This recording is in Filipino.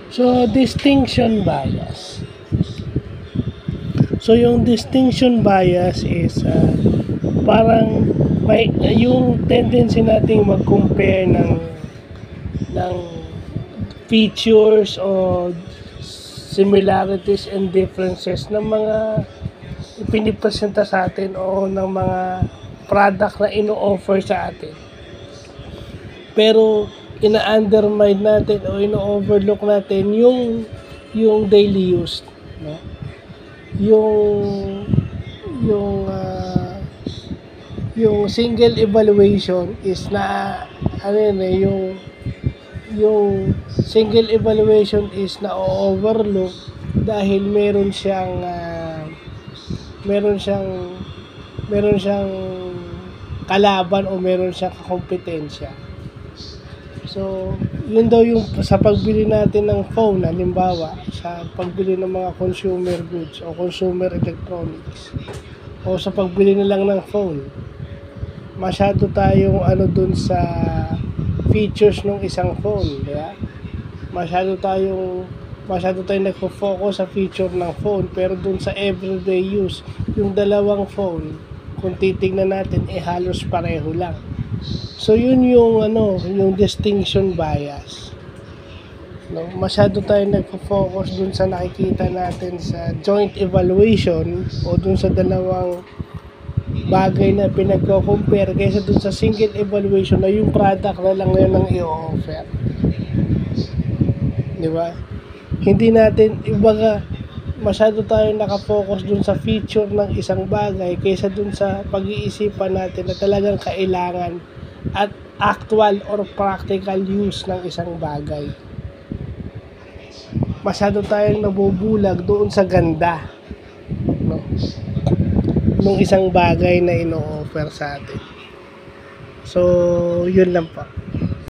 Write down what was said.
So, distinction bias. So, yung distinction bias is parang may yung tendency nating mag-compare ng features o similarities and differences ng mga pinipresenta sa atin o ng mga product na ino-offer sa atin. Pero ina-undermine natin o ino-overlook natin yung daily use, no? Yung yung yung single evaluation is na yung single evaluation is na overlook dahil meron siyang kalaban o meron siyang kompetensya. So, yun daw yung sa pagbili natin ng phone, halimbawa, sa pagbili ng mga consumer goods o consumer electronics o sa pagbili na lang ng phone. Masyado tayong dun sa features ng isang phone, di ba? Masyado tayong nagfo-focus sa feature ng phone, pero dun sa everyday use, yung dalawang phone, kung titingnan natin, halos pareho lang. So yun yung distinction bias. No, masyado tayong nagfo-focus dun sa nakikita natin sa joint evaluation o dun sa dalawang bagay na pinagko-compare kaysa dun sa single evaluation na yung product na lang ngayon ang i-offer. Di ba? Hindi natin, masyado tayong nakafocus dun sa feature ng isang bagay kaysa dun sa pag-iisipan natin na talagang kailangan at actual or practical use ng isang bagay. Masyado tayong nabubulag doon sa ganda, no, nung isang bagay na ino-offer sa atin. So, yun lang po.